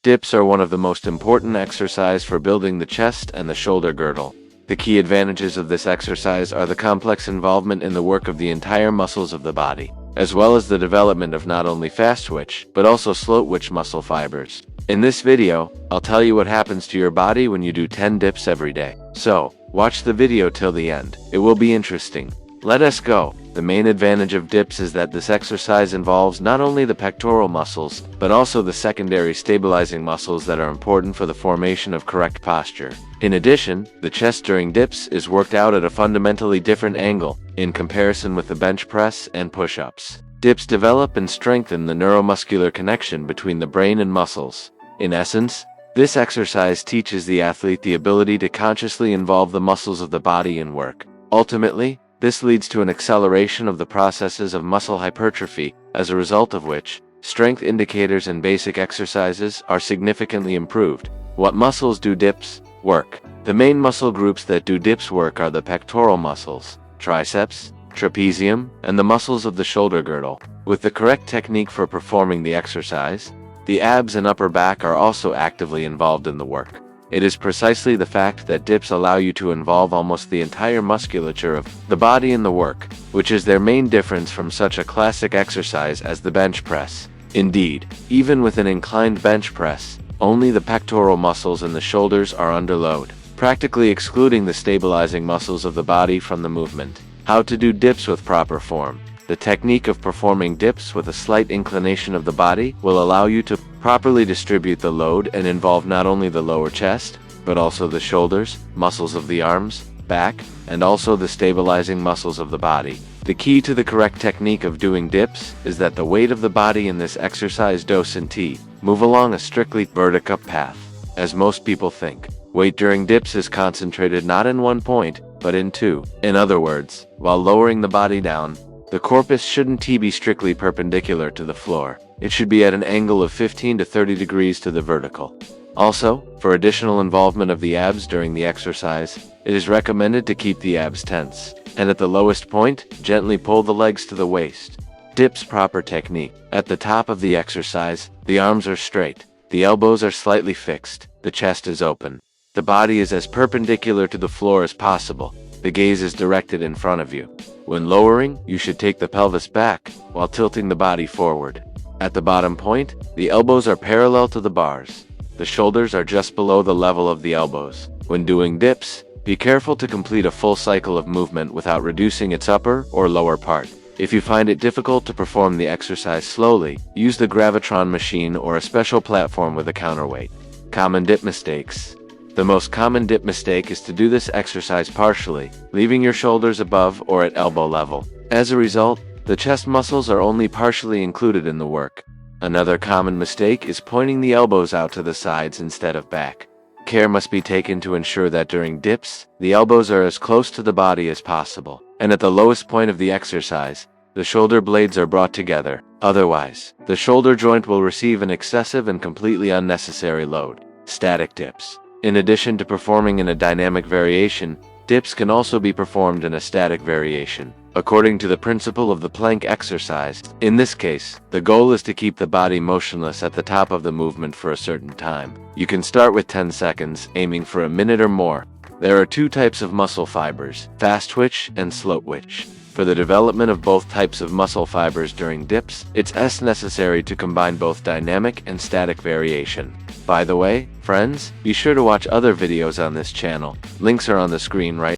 Dips are one of the most important exercises for building the chest and the shoulder girdle. The key advantages of this exercise are the complex involvement in the work of the entire muscles of the body, as well as the development of not only fast twitch, but also slow twitch muscle fibers. In this video, I'll tell you what happens to your body when you do 10 dips every day. So, watch the video till the end. It will be interesting. Let us go. The main advantage of dips is that this exercise involves not only the pectoral muscles, but also the secondary stabilizing muscles that are important for the formation of correct posture. In addition, the chest during dips is worked out at a fundamentally different angle in comparison with the bench press and push-ups. Dips develop and strengthen the neuromuscular connection between the brain and muscles. In essence, this exercise teaches the athlete the ability to consciously involve the muscles of the body in work. Ultimately, this leads to an acceleration of the processes of muscle hypertrophy, as a result of which, strength indicators in basic exercises are significantly improved. What muscles do dips work? The main muscle groups that do dips work are the pectoral muscles, triceps, trapezium, and the muscles of the shoulder girdle. With the correct technique for performing the exercise, the abs and upper back are also actively involved in the work. It is precisely the fact that dips allow you to involve almost the entire musculature of the body in the work, which is their main difference from such a classic exercise as the bench press. Indeed, even with an inclined bench press, only the pectoral muscles and the shoulders are under load, practically excluding the stabilizing muscles of the body from the movement. How to do dips with proper form. The technique of performing dips with a slight inclination of the body will allow you to properly distribute the load and involve not only the lower chest, but also the shoulders, muscles of the arms, back, and also the stabilizing muscles of the body. The key to the correct technique of doing dips is that the weight of the body in this exercise doesn't move along a strictly vertical path, as most people think. Weight during dips is concentrated not in one point, but in two. In other words, while lowering the body down, the corpus shouldn't be strictly perpendicular to the floor. It should be at an angle of 15 to 30 degrees to the vertical. Also, for additional involvement of the abs during the exercise, it is recommended to keep the abs tense, and at the lowest point, gently pull the legs to the waist. Dips proper technique. At the top of the exercise, the arms are straight, the elbows are slightly fixed, the chest is open. The body is as perpendicular to the floor as possible. The gaze is directed in front of you. When lowering, you should take the pelvis back, while tilting the body forward. At the bottom point, the elbows are parallel to the bars. The shoulders are just below the level of the elbows. When doing dips, be careful to complete a full cycle of movement without reducing its upper or lower part. If you find it difficult to perform the exercise slowly, use the gravitron machine or a special platform with a counterweight. Common dip mistakes. The most common dip mistake is to do this exercise partially, leaving your shoulders above or at elbow level. As a result, the chest muscles are only partially included in the work. Another common mistake is pointing the elbows out to the sides instead of back. Care must be taken to ensure that during dips, the elbows are as close to the body as possible, and at the lowest point of the exercise, the shoulder blades are brought together. Otherwise, the shoulder joint will receive an excessive and completely unnecessary load. Static dips. In addition to performing in a dynamic variation, dips can also be performed in a static variation, according to the principle of the plank exercise. In this case, the goal is to keep the body motionless at the top of the movement for a certain time. You can start with 10 seconds, aiming for a minute or more. There are two types of muscle fibers, fast twitch and slow twitch. For the development of both types of muscle fibers during dips, it's necessary to combine both dynamic and static variation. By the way, friends, be sure to watch other videos on this channel. Links are on the screen right